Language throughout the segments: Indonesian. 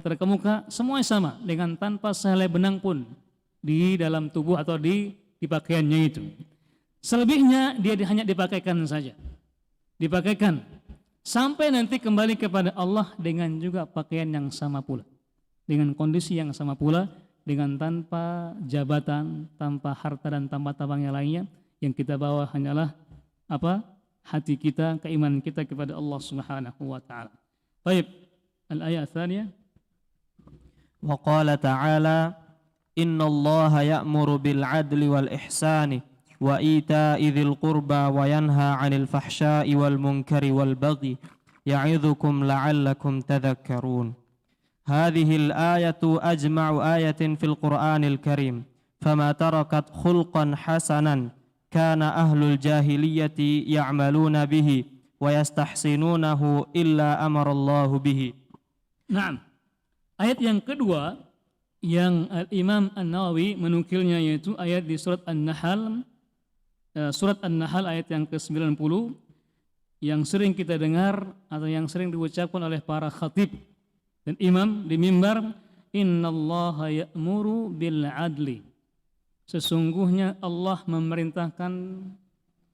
terkemuka semuanya sama dengan tanpa sehelai benang pun di dalam tubuh atau di pakaiannya itu. Selebihnya dia hanya dipakaikan saja, dipakaikan sampai nanti kembali kepada Allah dengan juga pakaian yang sama pula, dengan kondisi yang sama pula, dengan tanpa jabatan, tanpa harta dan tanpa tabang yang lainnya. Yang kita bawa hanyalah apa? Hati kita, keimanan kita kepada Allah Subhanahu wa taala. Baik, al-ayat tsaniyah. Wa qala ta'ala innallaha ya'muru bil 'adli wal ihsani wa ita'i dzil qurba wa yanha 'anil fahsya'i wal munkari wal baghi ya'idzukum la'allakum tadhakkarun. Hadhihi al-ayatu ajma'u ayatin fil Qur'anil Karim fama tarakat khulqan hasanan kana ahlul jahiliyati ya'maluna bihi wa yastahsinunahu illa amarallahu bihi. Naam. Ayat yang kedua yang Imam An-Nawawi menukilnya yaitu ayat di surat An-Nahl, ayat yang ke-90 yang sering kita dengar atau yang sering diucapkan oleh para khatib dan imam di mimbar, innallaha ya'muru bil 'adli. Sesungguhnya Allah memerintahkan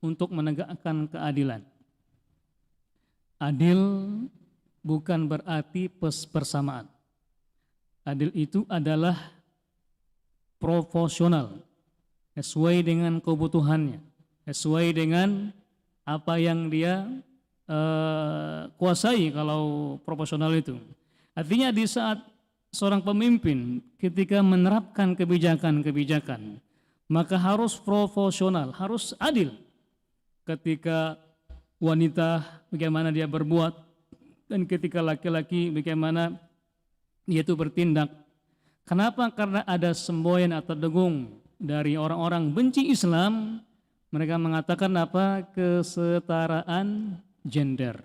untuk menegakkan keadilan. Adil bukan berarti persamaan. Adil itu adalah proporsional, sesuai dengan kebutuhannya, sesuai dengan apa yang dia kuasai kalau proporsional itu. Artinya di saat seorang pemimpin ketika menerapkan kebijakan-kebijakan, maka harus proporsional, harus adil. Ketika wanita bagaimana dia berbuat, dan ketika laki-laki bagaimana dia itu bertindak. Kenapa? Karena ada semboyan atau dengung dari orang-orang benci Islam. Mereka mengatakan apa? Kesetaraan gender.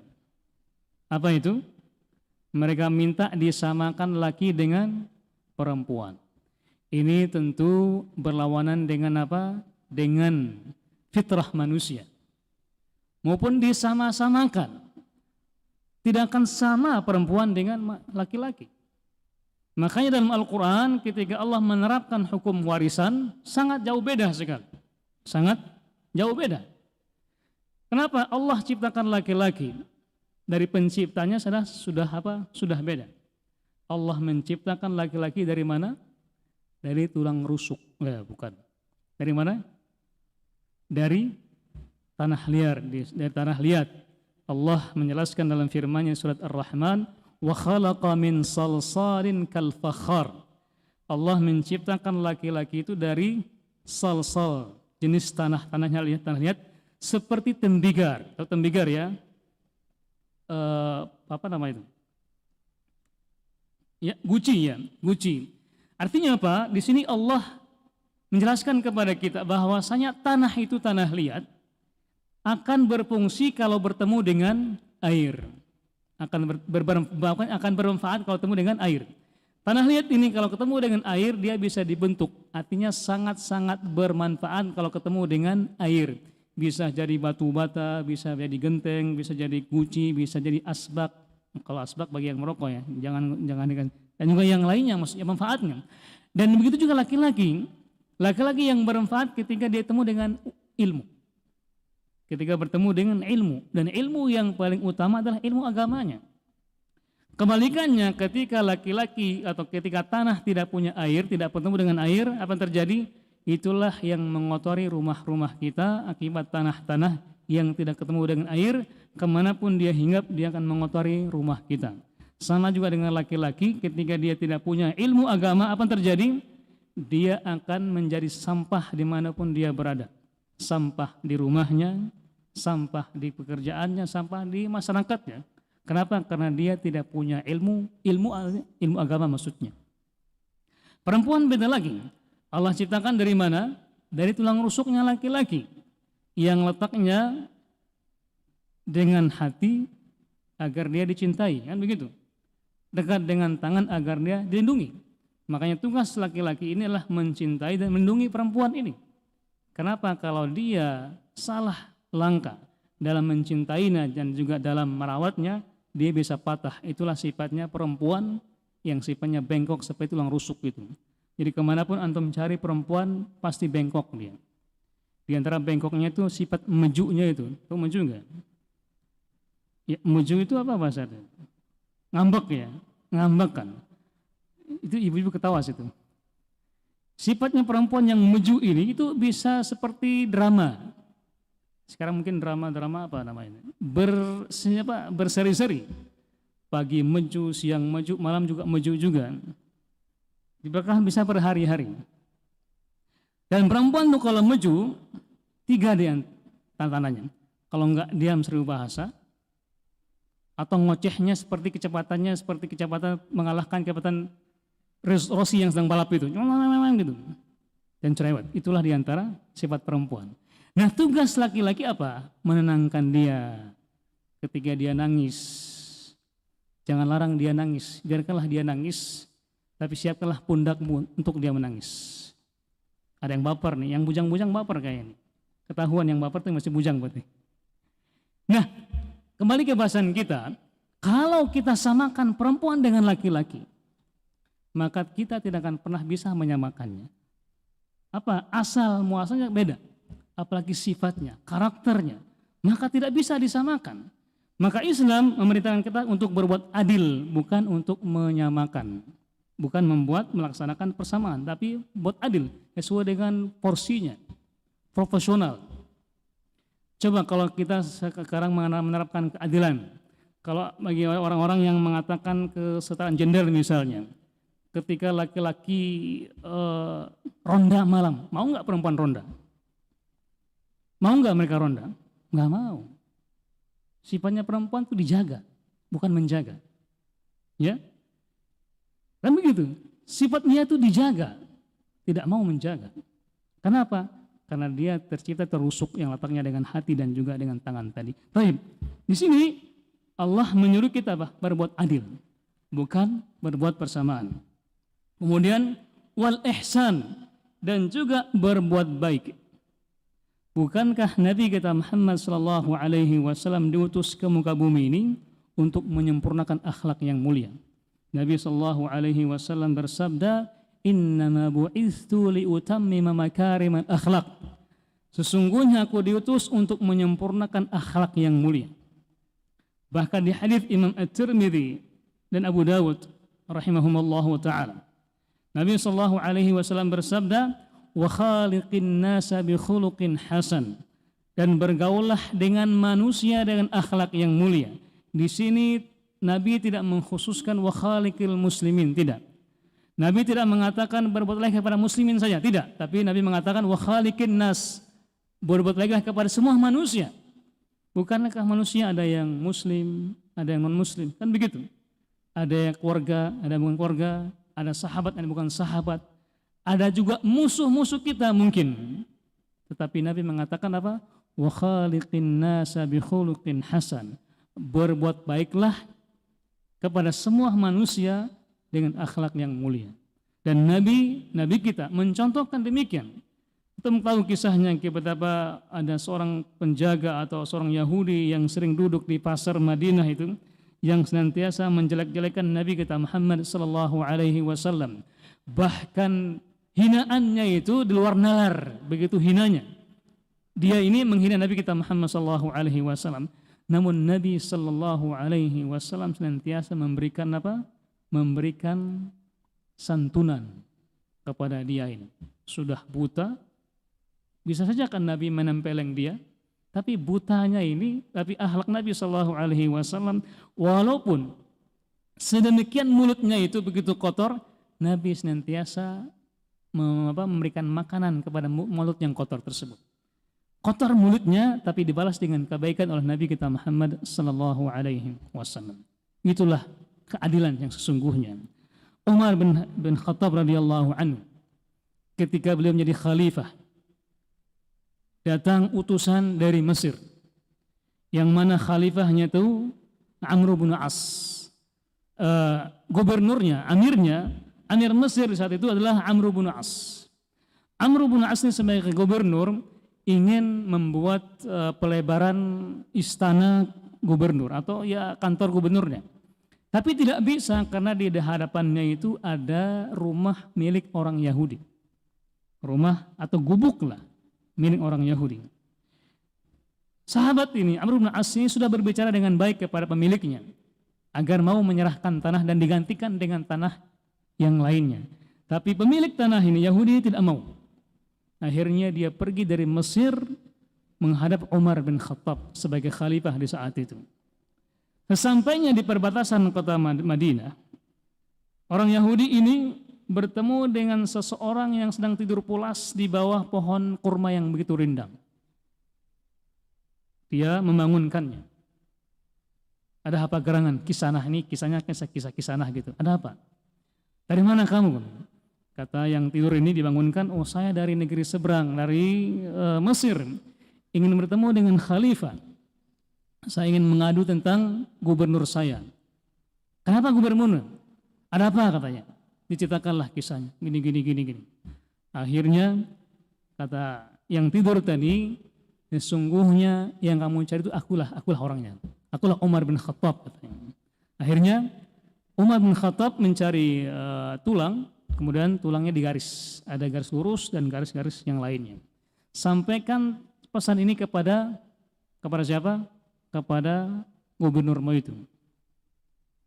Apa itu? Mereka minta disamakan laki dengan perempuan. Ini tentu berlawanan dengan apa? Dengan fitrah manusia. Maupun disama-samakan. Tidak akan sama perempuan dengan laki-laki. Makanya dalam Al-Quran ketika Allah menerapkan hukum warisan sangat jauh beda sekali. Sangat jauh beda. Kenapa? Allah ciptakan laki-laki. Dari penciptanya sudah apa? Sudah beda. Allah menciptakan laki-laki dari mana? Dari tulang rusuk. Bukan. Dari mana? Dari tanah liar. Dari tanah liat. Allah menjelaskan dalam firman-Nya surat Ar-Rahman, wa khalaqa min salsalin kal fakhar. Allah menciptakan laki-laki itu dari salsal, jenis tanah liat seperti tembigar. Tahu tembigar ya? Apa nama itu? Ya, guci. Artinya apa? Di sini Allah menjelaskan kepada kita bahwasanya tanah itu tanah liat akan berfungsi kalau bertemu dengan air. Akan bermanfaat kalau ketemu dengan air. Tanah liat ini kalau ketemu dengan air dia bisa dibentuk. Artinya sangat-sangat bermanfaat kalau ketemu dengan air. Bisa jadi batu bata, bisa jadi genteng, bisa jadi guci, bisa jadi asbak. Kalau asbak bagi yang merokok ya, jangan dan juga yang lainnya maksudnya manfaatnya. Dan begitu juga laki-laki yang bermanfaat ketika dia ketemu dengan ilmu. Ketika bertemu dengan ilmu, dan ilmu yang paling utama adalah ilmu agamanya. Kebalikannya ketika laki-laki atau ketika tanah tidak punya air, tidak bertemu dengan air, apa yang terjadi? Itulah yang mengotori rumah-rumah kita akibat tanah-tanah yang tidak ketemu dengan air, kemanapun dia hinggap dia akan mengotori rumah kita. Sama juga dengan laki-laki ketika dia tidak punya ilmu agama, apa yang terjadi? Dia akan menjadi sampah dimanapun dia berada. Sampah di rumahnya, sampah di pekerjaannya, sampah di masyarakatnya. Kenapa? Karena dia tidak punya ilmu agama maksudnya. Perempuan beda lagi. Allah ciptakan dari mana? Dari tulang rusuknya laki-laki yang letaknya dengan hati agar dia dicintai, kan begitu. Dekat dengan tangan agar dia dilindungi. Makanya tugas laki-laki inilah mencintai dan melindungi perempuan ini. Kenapa? Kalau dia salah langkah dalam mencintainya dan juga dalam merawatnya, dia bisa patah. Itulah sifatnya perempuan yang sifatnya bengkok seperti tulang rusuk gitu. Jadi kemanapun antum cari perempuan pasti bengkok dia. Di antara bengkoknya itu sifat mejunya itu. Tahu meju enggak? Ya, meju itu apa bahasanya? Ngambek ya, ngambek kan. Itu ibu-ibu ketawa situ. Sifatnya perempuan yang meju ini itu bisa seperti drama. Sekarang mungkin drama apa namanya? Berseri-seri. Pagi meju, siang meju, malam juga meju juga. Bahkan bisa berhari-hari. Dan perempuan tuh kalau meju, 3 dia tantangannya. Kalau enggak diam 1000 bahasa, atau ngocehnya seperti kecepatan mengalahkan kecepatan Rossi yang sedang balap itu. Gitu. Dan cerewet. Itulah diantara sifat perempuan. Nah, tugas laki-laki apa? Menenangkan dia ketika dia nangis. Jangan larang dia nangis, biarkanlah dia nangis, tapi siapkanlah pundakmu untuk dia menangis. Ada yang baper nih, yang bujang-bujang baper kayaknya nih. Ketahuan yang baper itu masih bujang berarti. Nah, kembali ke bahasan kita, kalau kita samakan perempuan dengan laki-laki, maka kita tidak akan pernah bisa menyamakannya. Apa? Asal muasalnya beda, apalagi sifatnya, karakternya, maka tidak bisa disamakan. Maka Islam memerintahkan kita untuk berbuat adil, bukan untuk menyamakan. Bukan melaksanakan persamaan, tapi buat adil, sesuai dengan porsinya, profesional. Coba kalau kita sekarang menerapkan keadilan, kalau bagi orang-orang yang mengatakan kesetaraan gender misalnya, ketika laki-laki ronda malam, mau nggak perempuan ronda? Mau nggak mereka ronda? Nggak mau. Sifatnya perempuan itu dijaga, bukan menjaga. Ya, kan begitu. Sifatnya itu dijaga, tidak mau menjaga. Kenapa? Karena dia tercipta terusuk yang letaknya dengan hati dan juga dengan tangan tadi. Baik, di sini Allah menyuruh kita berbuat adil, bukan berbuat persamaan. Kemudian wal ihsan, dan juga berbuat baik. Bukankah Nabi kita Muhammad sallallahu alaihi wasallam diutus ke muka bumi ini untuk menyempurnakan akhlak yang mulia? Nabi sallallahu alaihi wasallam bersabda, "Innama bu'itstu liutammima makarimal akhlak." Sesungguhnya aku diutus untuk menyempurnakan akhlak yang mulia. Bahkan di hadis Imam At-Tirmidzi dan Abu Dawud rahimahumallahu taala, Nabi sallallahu alaihi wasallam bersabda, "Wa khaliqin nasa bi khuluqin hasan." Dan bergaullah dengan manusia dengan akhlak yang mulia. Di sini Nabi tidak mengkhususkan wa khaliqil muslimin, tidak. Nabi tidak mengatakan berbuat baik kepada muslimin saja, tidak. Tapi Nabi mengatakan wa khaliqin nas, berbuat baik kepada semua manusia. Bukankah manusia ada yang muslim, ada yang non-muslim? Kan begitu. Ada yang keluarga, ada yang bukan keluarga, ada sahabat, ada yang bukan sahabat. Ada juga musuh-musuh kita mungkin. Tetapi Nabi mengatakan apa? Wa khaliqin nasa bi khuluqin hasan. Berbuat baiklah kepada semua manusia dengan akhlak yang mulia. Dan Nabi kita mencontohkan demikian. Kita tahu kisahnya betapa ada seorang penjaga atau seorang Yahudi yang sering duduk di pasar Madinah itu, yang senantiasa menjelek-jelekan Nabi kita Muhammad sallallahu alaihi wasallam. Bahkan hinaannya itu di luar nalar, begitu hinanya. Dia ini menghina Nabi kita Muhammad sallallahu alaihi wasallam. Namun Nabi sallallahu alaihi wasallam senantiasa memberikan apa? Memberikan santunan kepada dia ini. Sudah buta, bisa saja kan Nabi menempeleng dia, tapi butanya ini, tapi akhlak Nabi sallallahu alaihi wasallam, walaupun sedemikian mulutnya itu begitu kotor, Nabi senantiasa memberikan makanan kepada mulut yang kotor tersebut. Kotor mulutnya, tapi dibalas dengan kebaikan oleh Nabi kita Muhammad sallallahu alaihi wasallam. Itulah keadilan yang sesungguhnya. Umar bin Khattab radhiyallahu anhu, ketika beliau menjadi khalifah, datang utusan dari Mesir, yang mana khalifahnya itu Amr bin As. Gubernurnya, Amir Mesir saat itu adalah Amr bin As. Amr bin As ini sebagai gubernur ingin membuat pelebaran istana gubernur atau ya kantor gubernurnya. Tapi tidak bisa karena di hadapannya itu ada rumah milik orang Yahudi. Rumah atau gubuk lah milik orang Yahudi. Sahabat ini, Amr bin As ini sudah berbicara dengan baik kepada pemiliknya agar mau menyerahkan tanah dan digantikan dengan tanah yang lainnya. Tapi pemilik tanah ini, Yahudi, tidak mau. Akhirnya dia pergi dari Mesir menghadap Umar bin Khattab sebagai khalifah di saat itu. Sesampainya di perbatasan kota Madinah, orang Yahudi ini bertemu dengan seseorang yang sedang tidur pulas di bawah pohon kurma yang begitu rindang. Dia membangunkannya. Ada apa gerangan? Kisanah ini, kisahnya kisah kisanah gitu. Ada apa? Dari mana kamu? Kata yang tidur ini dibangunkan, oh saya dari negeri seberang, dari Mesir, ingin bertemu dengan khalifah. Saya ingin mengadu tentang gubernur saya. Kenapa gubernur? Ada apa katanya? Diceritakanlah kisahnya. Gini. Akhirnya kata yang tidur tadi, sesungguhnya yang kamu cari itu akulah orangnya. Akulah Umar bin Khattab katanya. Akhirnya Umar bin Khattab mencari tulang, kemudian tulangnya digaris. Ada garis lurus dan garis-garis yang lainnya. Sampaikan pesan ini kepada siapa? Kepada gubernur itu.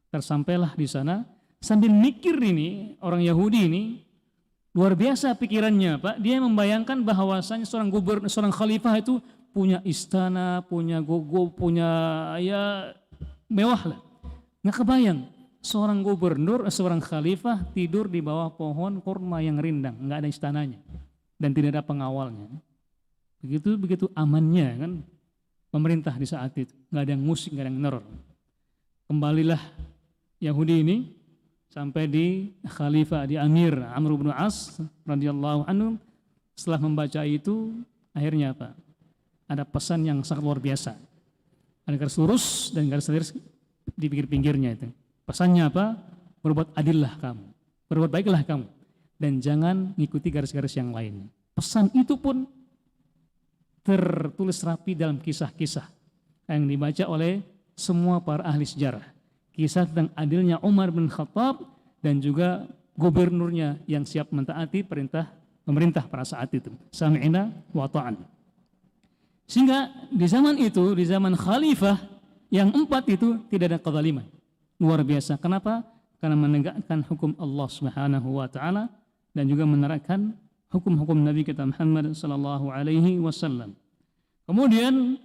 Tersampailah di sana sambil mikir ini orang Yahudi ini luar biasa pikirannya, Pak. Dia membayangkan bahwasanya seorang gubernur, seorang khalifah itu punya istana, punya punya ya mewah lah. Nggak kebayang seorang gubernur, seorang khalifah tidur di bawah pohon kurma yang rindang, nggak ada istananya dan tidak ada pengawalnya. Begitu amannya kan. Pemerintah di saat itu, nggak ada yang musik, nggak ada yang neror. Kembalilah Yahudi ini sampai di Khalifah, di Amir Amr bin As radhiyallahu anhu. Setelah membaca itu, akhirnya apa? Ada pesan yang sangat luar biasa. Ada garis lurus dan garis di pinggir-pinggirnya itu. Pesannya apa? Berbuat adillah kamu, berbuat baiklah kamu, dan jangan mengikuti garis-garis yang lain. Pesan itu pun tertulis rapi dalam kisah-kisah yang dibaca oleh semua para ahli sejarah. Kisah tentang adilnya Umar bin Khattab dan juga gubernurnya yang siap mentaati perintah pemerintah pada saat itu. Sami'na wa ta'an. Sehingga di zaman itu, di zaman khalifah yang 4 itu tidak ada kezaliman. Luar biasa. Kenapa? Karena menegakkan hukum Allah Subhanahu wa taala dan juga menerapkan hukum-hukum Nabi kita Muhammad sallallahu alaihi wasallam. Kemudian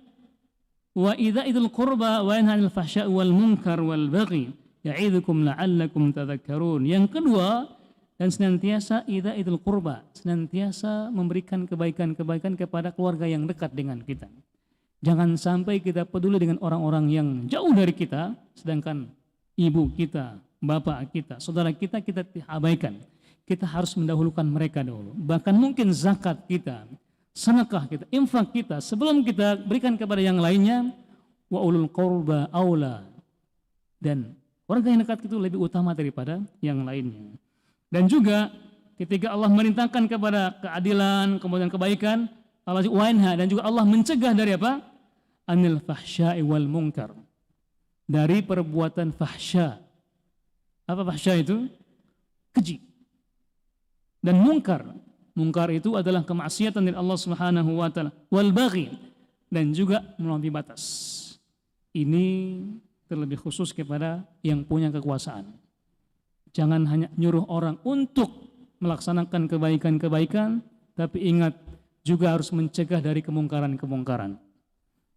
wa idza'il qurba wa yanha 'anil fahsya'i wal munkar wal baghi ya'idzukum la'allakum tadhakkarun. Yang kedua, dan senantiasa idza'il qurba, senantiasa memberikan kebaikan-kebaikan kepada keluarga yang dekat dengan kita. Jangan sampai kita peduli dengan orang-orang yang jauh dari kita, sedangkan ibu kita, bapak kita, saudara kita abaikan. Kita harus mendahulukan mereka dulu. Bahkan mungkin zakat kita, sedekah kita, infak kita, sebelum kita berikan kepada yang lainnya, wa ulul qurba aula. Dan warga yang dekat itu lebih utama daripada yang lainnya. Dan juga ketika Allah merintahkan kepada keadilan, kemudian kebaikan, Allah wainha, dan juga Allah mencegah dari apa? Anil fahsya'i wal munkar. Dari perbuatan fahsya. Apa fahsya itu? Keji. Dan munkar itu adalah kemaksiatan dari Allah Subhanahu wa taala, wal baghi, dan juga melampaui batas. Ini terlebih khusus kepada yang punya kekuasaan. Jangan hanya nyuruh orang untuk melaksanakan kebaikan-kebaikan, tapi ingat juga harus mencegah dari kemungkaran-kemungkaran.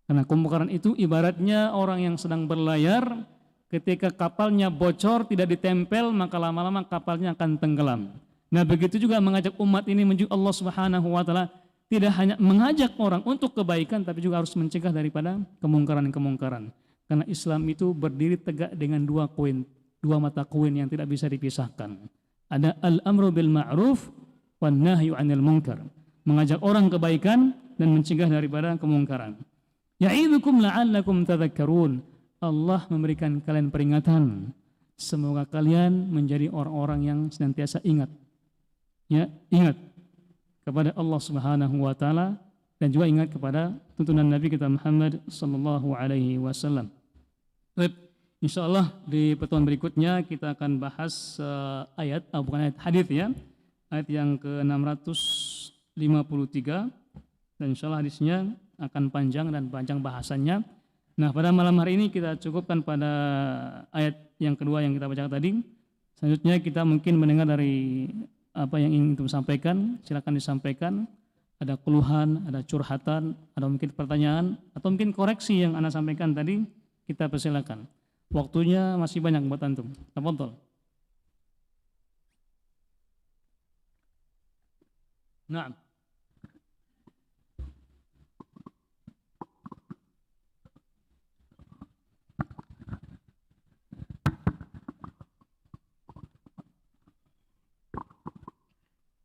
Karena kemungkaran itu ibaratnya orang yang sedang berlayar, ketika kapalnya bocor tidak ditempel, maka lama-lama kapalnya akan tenggelam. Nah, begitu juga mengajak umat ini menuju Allah Subhanahu wa taala, tidak hanya mengajak orang untuk kebaikan, tapi juga harus mencegah daripada kemungkaran-kemungkaran. Karena Islam itu berdiri tegak dengan dua mata koin yang tidak bisa dipisahkan. Ada al-amru bil ma'ruf wan nahyu 'anil munkar. Mengajak orang kebaikan dan mencegah daripada kemungkaran. Ya'idzukum la'allakum tadhakkarun. Allah memberikan kalian peringatan. Semoga kalian menjadi orang-orang yang senantiasa ingat. Ya, ingat kepada Allah Subhanahu wa taala dan juga ingat kepada tuntunan Nabi kita Muhammad sallallahu alaihi wasallam. Insya Allah di pertemuan berikutnya kita akan bahas bukan ayat, hadis ya, ayat yang ke-653, dan insya Allah hadisnya akan panjang dan panjang bahasannya. Nah, pada malam hari ini kita cukupkan pada ayat yang kedua yang kita baca tadi. Selanjutnya kita mungkin mendengar dari apa yang ingin kita sampaikan, silakan disampaikan. Ada keluhan, ada curhatan, ada mungkin pertanyaan, atau mungkin koreksi yang Anda sampaikan tadi, kita persilakan. Waktunya masih banyak buat antum. Tafadhol. Nah.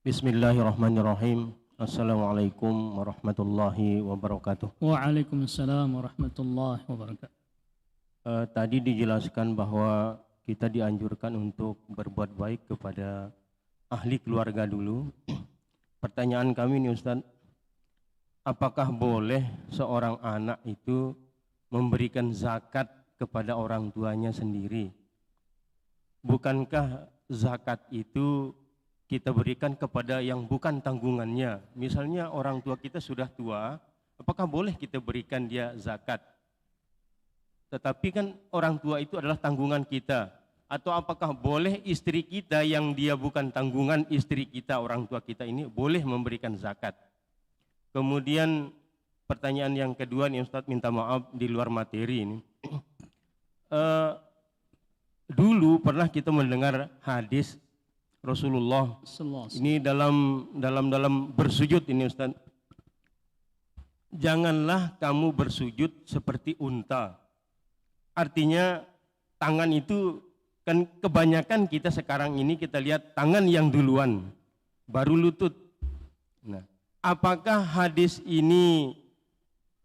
Bismillahirrahmanirrahim. Assalamualaikum warahmatullahi wabarakatuh. Waalaikumsalam warahmatullahi wabarakatuh. Tadi dijelaskan bahwa kita dianjurkan untuk berbuat baik kepada ahli keluarga dulu. Pertanyaan kami nih Ustaz, apakah boleh seorang anak itu memberikan zakat kepada orang tuanya sendiri? Bukankah zakat itu kita berikan kepada yang bukan tanggungannya? Misalnya orang tua kita sudah tua, apakah boleh kita berikan dia zakat? Tetapi kan orang tua itu adalah tanggungan kita. Atau apakah boleh istri kita yang dia bukan tanggungan istri kita, orang tua kita ini boleh memberikan zakat? Kemudian pertanyaan yang kedua nih Ustadz, minta maaf di luar materi ini. Dulu pernah kita mendengar hadis Rasulullah ini dalam bersujud ini Ustaz. Janganlah kamu bersujud seperti unta. Artinya tangan itu kan kebanyakan kita sekarang ini kita lihat tangan yang duluan baru lutut. Nah, apakah hadis ini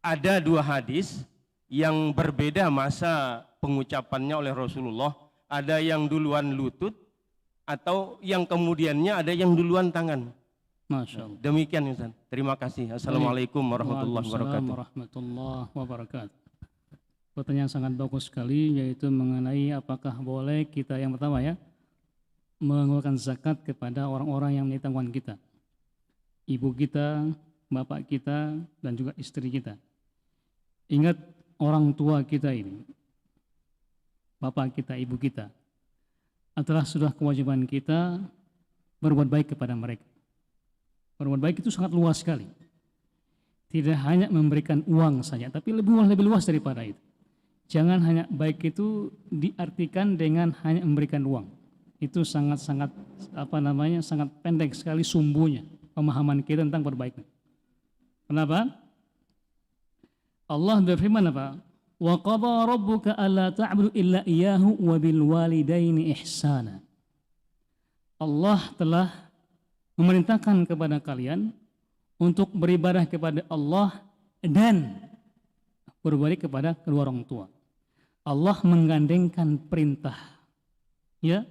ada dua hadis yang berbeda masa pengucapannya oleh Rasulullah? Ada yang duluan lutut atau yang kemudiannya ada yang duluan tangan? Masya Allah. Demikian Ustaz. Terima kasih. Assalamualaikum warahmatullahi wabarakatuh. Warahmatullahi wabarakatuh. Pertanyaan sangat bagus sekali, yaitu mengenai apakah boleh kita, yang pertama ya, mengeluarkan zakat kepada orang-orang yang menjadi tanggungan kita, ibu kita, bapak kita, dan juga istri kita. Ingat, orang tua kita ini, bapak kita, ibu kita, adalah sudah kewajiban kita berbuat baik kepada mereka. Berbuat baik itu sangat luas sekali. Tidak hanya memberikan uang saja, tapi lebih luas daripada itu. Jangan hanya baik itu diartikan dengan hanya memberikan uang. Itu sangat-sangat sangat pendek sekali sumbunya pemahaman kita tentang berbaik. Kenapa? Allah berfirman apa? Wa qadha rabbuka alla ta'budu illa iyyahu wa bil walidaini ihsana. Allah telah memerintahkan kepada kalian untuk beribadah kepada Allah dan berbalik kepada kedua orang tua. Allah menggandengkan perintah ya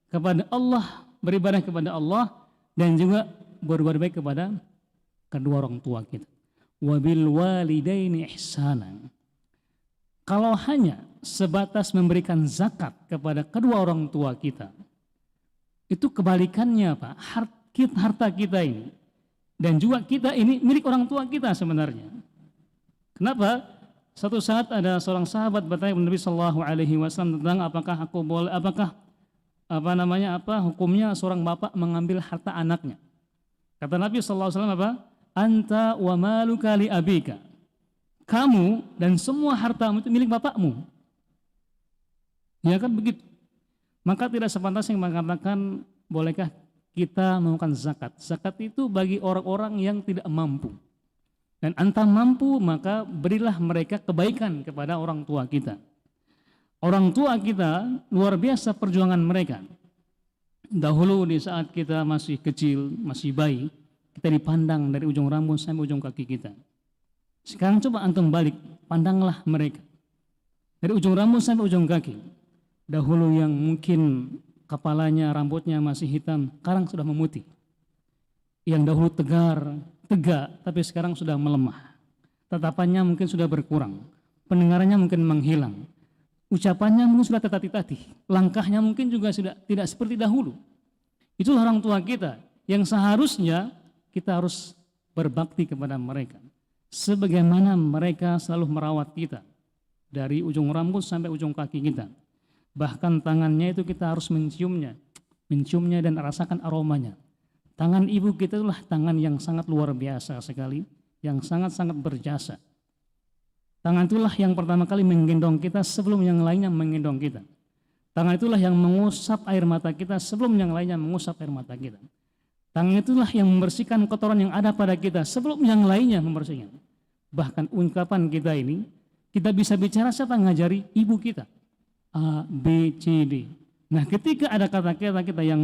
kepada Allah, beribadah kepada Allah dan juga berbuat baik kepada kedua orang tua kita. Wabil walidaini ihsana. Kalau hanya sebatas memberikan zakat kepada kedua orang tua kita, itu kebalikannya Pak. Harta kita ini dan juga kita ini milik orang tua kita sebenarnya. Kenapa? Satu saat ada seorang sahabat bertanya kepada Nabi Sallallahu Alaihi Wasallam tentang apakah hukumnya seorang bapak mengambil harta anaknya. Kata Nabi Sallallahu Alaihi Wasallam apa? Anta wa maluka li abika. Kamu dan semua hartamu itu milik bapakmu. Ya kan begitu. Maka tidak sepantasnya mengatakan bolehkah kita melakukan zakat. Zakat itu bagi orang-orang yang tidak mampu. Dan anta mampu, maka berilah mereka kebaikan kepada orang tua kita. Orang tua kita luar biasa perjuangan mereka. Dahulu di saat kita masih kecil, masih bayi, kita dipandang dari ujung rambut sampai ujung kaki kita. Sekarang coba antum balik, pandanglah mereka. Dari ujung rambut sampai ujung kaki. Dahulu yang mungkin kepalanya, rambutnya masih hitam, sekarang sudah memutih. Yang dahulu tegak, tapi sekarang sudah melemah. Tatapannya mungkin sudah berkurang, pendengarannya mungkin menghilang. ucapannya mungkin sudah tertatih-tatih, langkahnya mungkin juga sudah tidak seperti dahulu. Itu orang tua kita yang seharusnya kita harus berbakti kepada mereka. Sebagaimana mereka selalu merawat kita dari ujung rambut sampai ujung kaki kita. Bahkan tangannya itu kita harus menciumnya dan rasakan aromanya. Tangan ibu kita itulah tangan yang sangat luar biasa sekali, yang sangat-sangat berjasa. Tangan itulah yang pertama kali menggendong kita sebelum yang lainnya menggendong kita. Tangan itulah yang mengusap air mata kita sebelum yang lainnya mengusap air mata kita. Tangan itulah yang membersihkan kotoran yang ada pada kita sebelum yang lainnya membersihkan. Bahkan ungkapan kita ini, kita bisa bicara siapa ngajari ibu kita. A, B, C, D. Nah ketika ada kata-kata kita yang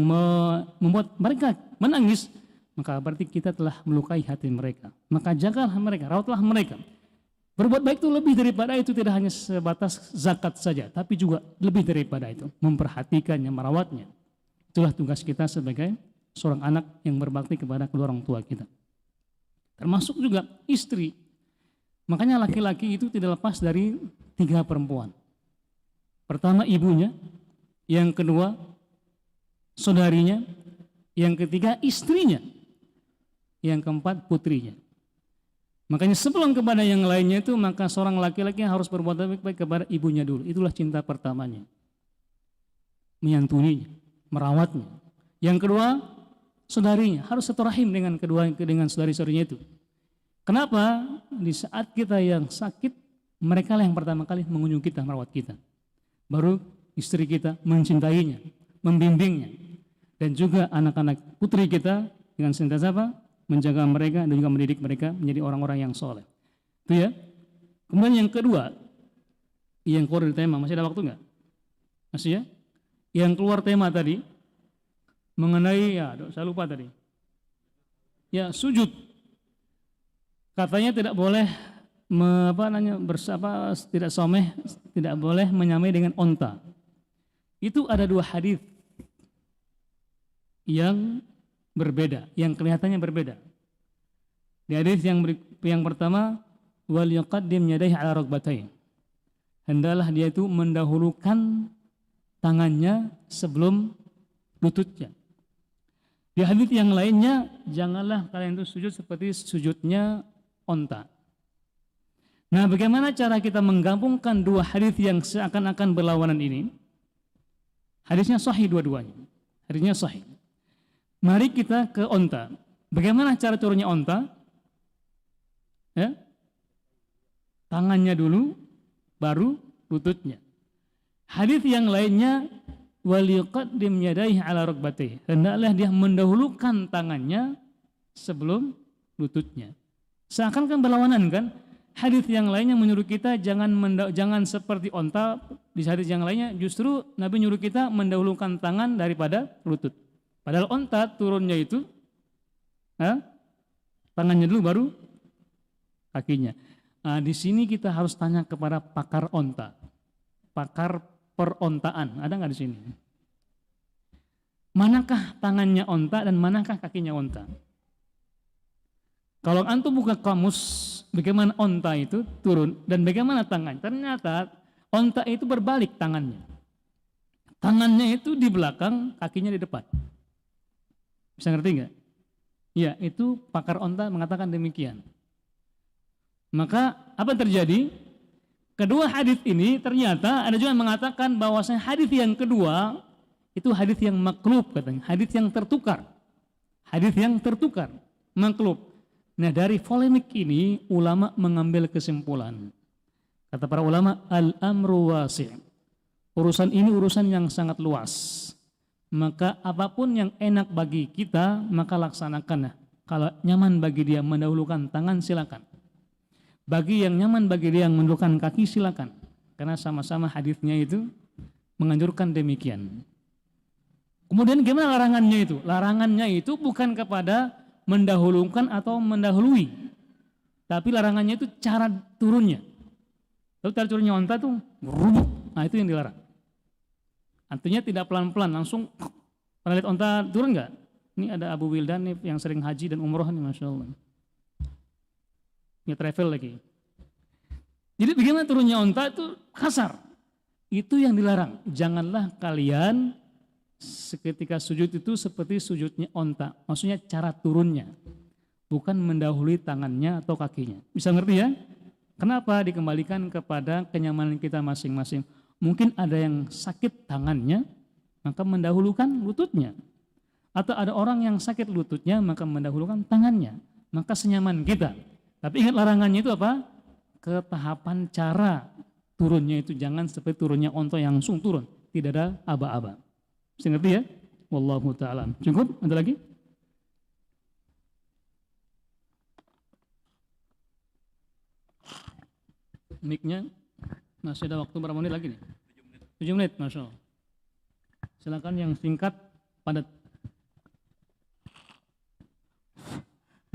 membuat mereka menangis, maka berarti kita telah melukai hati mereka. Maka jagalah mereka, rawatlah mereka. Berbuat baik itu lebih daripada itu, tidak hanya sebatas zakat saja, tapi juga lebih daripada itu, memperhatikannya, merawatnya. Itulah tugas kita sebagai seorang anak yang berbakti kepada kedua orang tua kita. Termasuk juga istri. Makanya laki-laki itu tidak lepas dari 3 perempuan. Pertama ibunya, yang kedua saudarinya, yang ketiga istrinya, yang keempat putrinya. Makanya sebelum kepada yang lainnya itu, maka seorang laki-laki harus berbuat baik kepada ibunya dulu. Itulah cinta pertamanya. Menyantuninya, merawatnya. Yang kedua, saudarinya, harus satu rahim dengan saudari-saudarinya itu. Kenapa? Di saat kita yang sakit, mereka lah yang pertama kali mengunjungi kita, merawat kita. Baru istri kita mencintainya, membimbingnya. Dan juga anak-anak putri kita dengan senantiasa apa? Menjaga mereka dan juga mendidik mereka menjadi orang-orang yang soleh. Itu ya. Kemudian yang kedua, yang keluar dari tema, masih ada waktu nggak? Masih ya? Yang keluar tema tadi mengenai, saya lupa tadi. Ya, sujud. Katanya tidak boleh tidak someh, tidak boleh menyamai dengan onta. Itu ada 2 hadis yang berbeda, yang kelihatannya berbeda. Di hadis yang pertama, wal yuqaddim yadayhi ala rukbatayhi. Hendaklah dia itu mendahulukan tangannya sebelum lututnya. Di hadis yang lainnya, janganlah kalian itu sujud seperti sujudnya onta. Nah, bagaimana cara kita menggabungkan 2 hadis yang seakan-akan berlawanan ini? Hadisnya sahih dua-duanya. Hadisnya sahih. Mari kita ke onta. Bagaimana cara turunnya onta? Ya? Tangannya dulu, baru lututnya. Hadis yang lainnya, wal yuqaddim yadayhi ala rukbatayhi. Hendaklah dia mendahulukan tangannya sebelum lututnya. Seakan-akan berlawanan kan? Hadis yang lainnya menyuruh kita jangan seperti onta. Di hadis yang lainnya justru Nabi menyuruh kita mendahulukan tangan daripada lutut. Padahal onta turunnya itu tangannya dulu baru kakinya. Nah, di sini kita harus tanya kepada pakar onta, pakar perontaan. Ada nggak di sini? Manakah tangannya onta dan manakah kakinya onta? Kalau antum buka kamus, bagaimana onta itu turun dan bagaimana tangannya? Ternyata onta itu berbalik tangannya. Tangannya itu di belakang, kakinya di depan. Bisa ngerti nggak? Ya, itu pakar onta mengatakan demikian. Maka apa yang terjadi? Kedua hadis ini ternyata ada juga yang mengatakan bahwasanya hadis yang kedua itu hadis yang maklub katanya, hadis yang tertukar. Hadis yang tertukar, maklub. Nah, dari polemik ini ulama mengambil kesimpulan. Kata para ulama, al-amru wasi'. Urusan ini urusan yang sangat luas. Maka apapun yang enak bagi kita, maka laksanakanlah. Kalau nyaman bagi dia mendahulukan tangan, silakan. Bagi yang nyaman bagi dia yang mendahulukan kaki, silakan. Karena sama-sama hadisnya itu menganjurkan demikian. Kemudian gimana larangannya itu? Larangannya itu bukan kepada mendahulukan atau mendahului. Tapi larangannya itu cara turunnya. Lalu cara turunnya onta tuh berubuk. Nah, itu yang dilarang. Artinya tidak pelan-pelan, langsung. Pernah lihat onta turun nggak? Ini ada Abu Wildan nih, yang sering haji dan umroh nih, Masya Allah. Ini travel lagi. Jadi bagaimana turunnya onta itu kasar. Itu yang dilarang. Janganlah kalian seketika sujud itu seperti sujudnya onta. Maksudnya cara turunnya. Bukan mendahului tangannya atau kakinya. Bisa ngerti ya? Kenapa dikembalikan kepada kenyamanan kita masing-masing? Mungkin ada yang sakit tangannya, maka mendahulukan lututnya. Atau ada orang yang sakit lututnya, maka mendahulukan tangannya. Maka senyaman kita. Tapi ingat larangannya itu apa? Ketahapan cara turunnya itu jangan seperti turunnya onta yang langsung turun. Tidak ada aba-aba. Bisa ngerti ya? Wallahu ta'ala. Cukup? Ada lagi? Mic-nya masih ada waktu berapa menit lagi nih? 7 menit, Masya Allah. Silakan yang singkat, padat.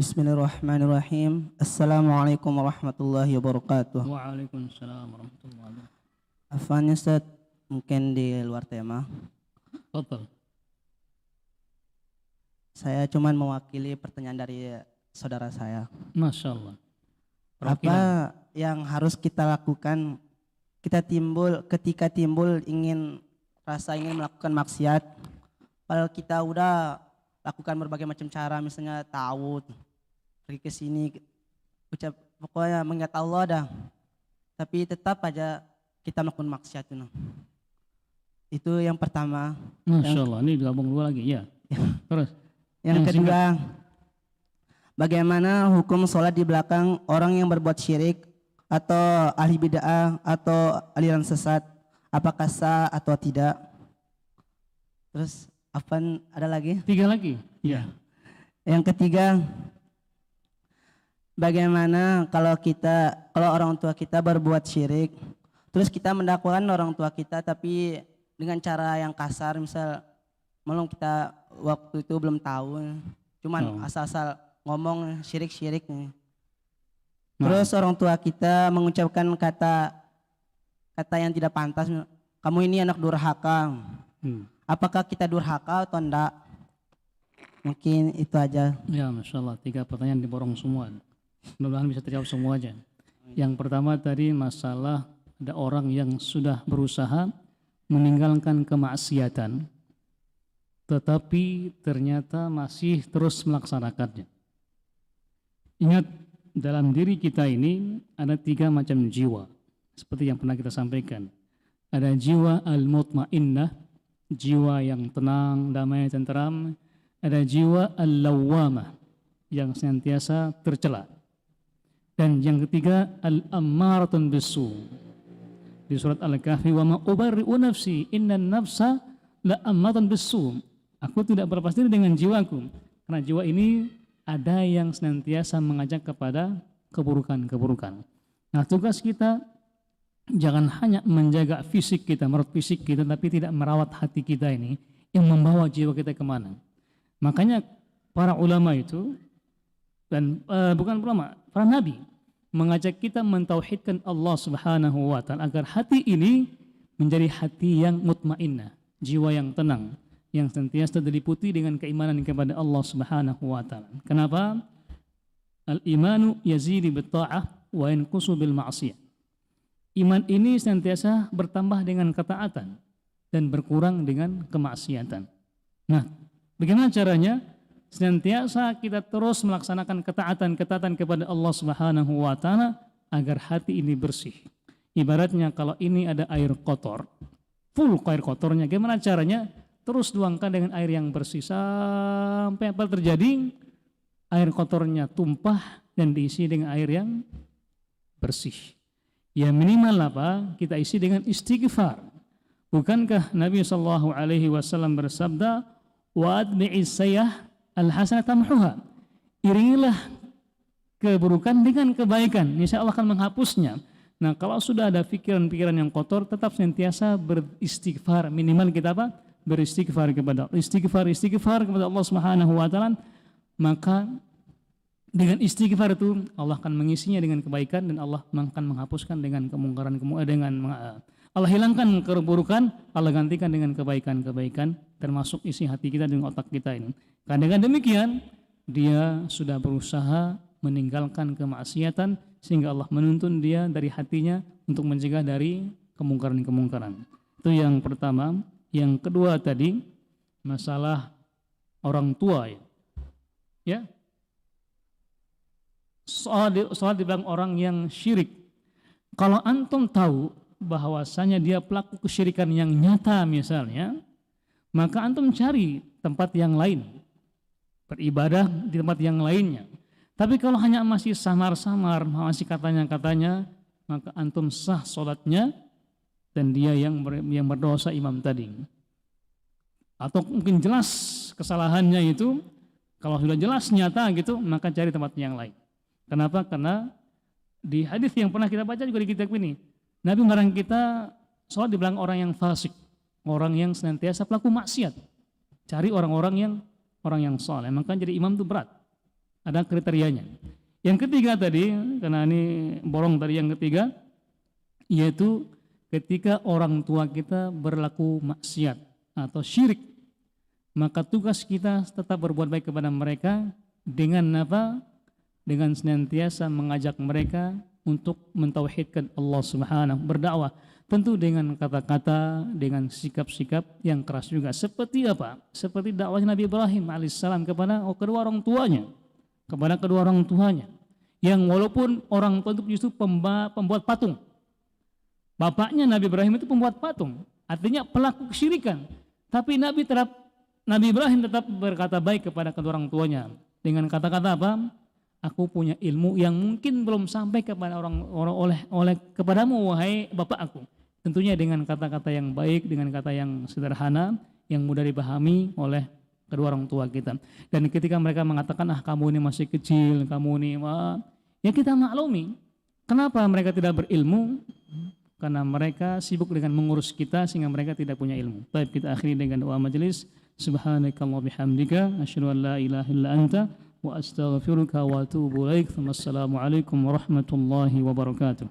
Bismillahirrahmanirrahim. Assalamualaikum warahmatullahi wabarakatuh. Waalaikumsalam warahmatullahi wabarakatuh. Afwan Ustaz, mungkin di luar tema. Betul. Saya cuman mewakili pertanyaan dari saudara saya. Masya Allah. Apa yang harus kita lakukan ketika timbul rasa ingin melakukan maksiat, padahal kita udah lakukan berbagai macam cara, misalnya ta'awud, pergi ke sini, pokoknya mengingat Allah dah, tapi tetap aja kita melakukan maksiat itu yang pertama. Masya Allah, ini gabung dua lagi ya. Terus Yang kedua, bagaimana hukum sholat di belakang orang yang berbuat syirik atau ahli bid'ah atau aliran sesat, apakah sah atau tidak? Terus ada lagi? 3 lagi. Ya. Yang ketiga, bagaimana kalau orang tua kita berbuat syirik, terus kita mendakwakan orang tua kita tapi dengan cara yang kasar, misal malam kita waktu itu belum tahu, cuman asal-asal ngomong syirik-syirik. Terus orang tua kita mengucapkan kata yang tidak pantas, kamu ini anak durhaka. Apakah kita durhaka atau enggak? Mungkin itu aja. Ya, Masya Allah, 3 pertanyaan diborong semua. Mudah-mudahan bisa terjawab semua aja. Yang pertama tadi masalah ada orang yang sudah berusaha meninggalkan kemaksiatan, tetapi ternyata masih terus melaksanakannya. Ingat, dalam diri kita ini ada 3 macam jiwa, seperti yang pernah kita sampaikan. Ada jiwa al-mutmainnah, jiwa yang tenang, damai, tenteram. Ada jiwa al-lawwamah, yang senantiasa tercela. Dan yang ketiga, al-ammaratun bisu. Di surat Al-Kahfi, wa ma ubarri'u nafsi innan nafsa la'ammaratun bisu. Aku tidak berlepas diri dengan jiwaku, karena jiwa ini ada yang senantiasa mengajak kepada keburukan-keburukan. Nah, tugas kita jangan hanya menjaga fisik kita, merawat fisik kita, tapi tidak merawat hati kita ini yang membawa jiwa kita kemana. Makanya para ulama itu, dan bukan ulama, para nabi mengajak kita mentauhidkan Allah Subhanahu wa Ta'ala agar hati ini menjadi hati yang mutmainnah, jiwa yang tenang, yang senantiasa diliputi dengan keimanan kepada Allah Subhanahu wa Ta'ala. Kenapa? Al-imanu yazidi bitta'ah wa yanqusu bil ma'siyah. Iman ini senantiasa bertambah dengan ketaatan dan berkurang dengan kemaksiatan. Nah, bagaimana caranya? Senantiasa kita terus melaksanakan ketaatan kepada Allah Subhanahu wa Ta'ala agar hati ini bersih. Ibaratnya kalau ini ada air kotor, full air kotornya, gimana caranya? Terus tuangkan dengan air yang bersih sampai apa terjadi? Air kotornya tumpah dan diisi dengan air yang bersih. Ya minimal apa? Kita isi dengan istighfar. Bukankah Nabi SAW bersabda, wa adbi'is sayyah al-hasanah tamhuha. Iringilah keburukan dengan kebaikan, insya Allah akan menghapusnya. Nah, kalau sudah ada pikiran-pikiran yang kotor, tetap senantiasa beristighfar. Minimal kita apa? Beristighfar kepada Allah Subhanahu wa Ta'ala, maka dengan istighfar itu Allah akan mengisinya dengan kebaikan dan Allah akan menghapuskan dengan kemungkaran, Allah hilangkan keburukan, Allah gantikan dengan kebaikan-kebaikan, termasuk isi hati kita dengan otak kita ini. Karena dengan demikian dia sudah berusaha meninggalkan kemaksiatan sehingga Allah menuntun dia dari hatinya untuk mencegah dari kemungkaran-kemungkaran. Itu yang pertama. Yang kedua tadi masalah orang tua ya. Ya. Soal dibilang orang yang syirik. Kalau antum tahu bahwasanya dia pelaku kesyirikan yang nyata misalnya, maka antum cari tempat yang lain, beribadah di tempat yang lainnya. Tapi kalau hanya masih samar-samar, masih katanya-katanya, maka antum sah sholatnya dan dia yang berdosa imam tadi. Atau mungkin jelas kesalahannya itu, kalau sudah jelas nyata gitu, maka cari tempat yang lain. Kenapa? Karena di hadis yang pernah kita baca juga di kitab ini, Nabi melarang kita sholat di belakang orang yang fasik, orang yang senantiasa pelaku maksiat. Cari orang yang saleh. Maka jadi imam itu berat. Ada kriterianya. Yang ketiga tadi, karena ini bolong tadi yang ketiga, yaitu ketika orang tua kita berlaku maksiat atau syirik, maka tugas kita tetap berbuat baik kepada mereka dengan apa? Dengan senantiasa mengajak mereka untuk mentauhidkan Allah Subhanahu, berdakwah, tentu dengan kata-kata, dengan sikap-sikap yang keras juga. Seperti apa? Seperti dakwah Nabi Ibrahim alaihissalam kepada kedua orang tuanya, yang walaupun orang tua itu justru pembuat patung. Bapaknya Nabi Ibrahim itu pembuat patung, artinya pelaku kesyirikan. Tapi Nabi Ibrahim tetap berkata baik kepada kedua orang tuanya dengan kata-kata apa? Aku punya ilmu yang mungkin belum sampai kepada oleh kepadamu wahai bapak aku. Tentunya dengan kata-kata yang baik, dengan kata yang sederhana, yang mudah dipahami oleh kedua orang tua kita. Dan ketika mereka mengatakan, kamu ini masih kecil, kamu ini ya kita maklumi. Kenapa mereka tidak berilmu? Karena mereka sibuk dengan mengurus kita sehingga mereka tidak punya ilmu. Baik, kita akhiri dengan doa majelis. Subhanakallah bihamdika asyhadu an la ilaha illa anta wa astaghfiruka wa atubu ilaik. Wassalamualaikum warahmatullahi wabarakatuh.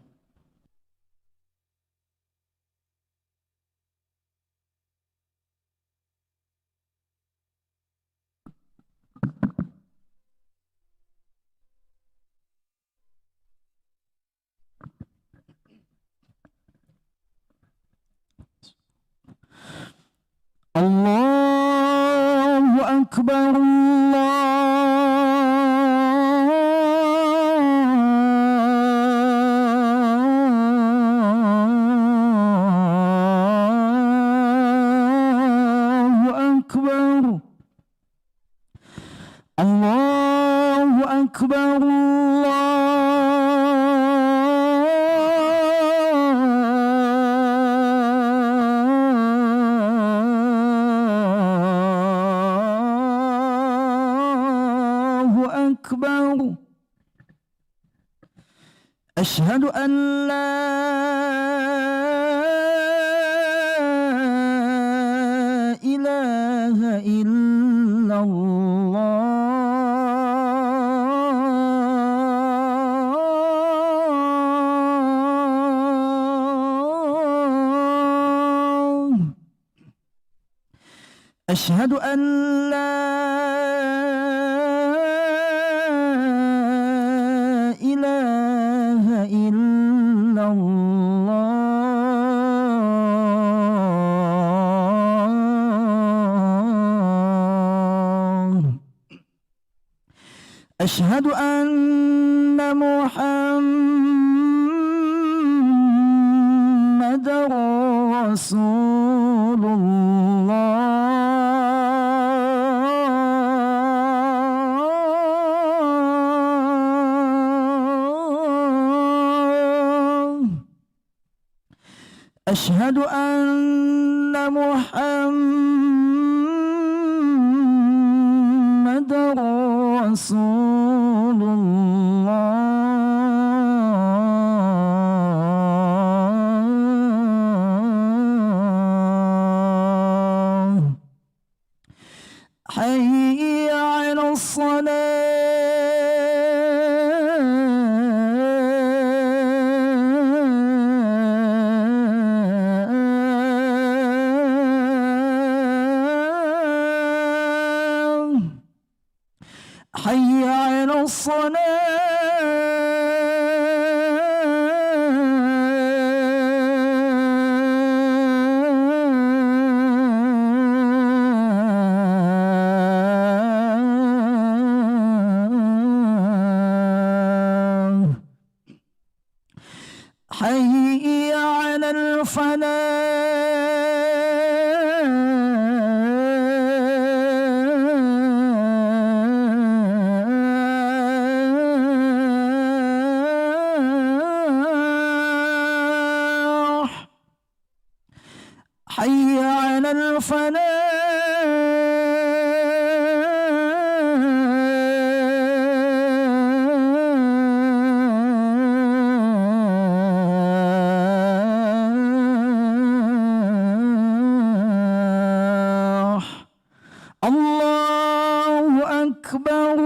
Allahu Akbar, Allahu Akbar, Allahu Akbar, أشهد أن لا إله إلا الله أشهد أن لا إله إلا الله أشهد أن محمدا رسول الله أشهد أن محمدا رسول الله حي على الصلاة حي على حي على الفلاح حي على الفلاح الله أكبر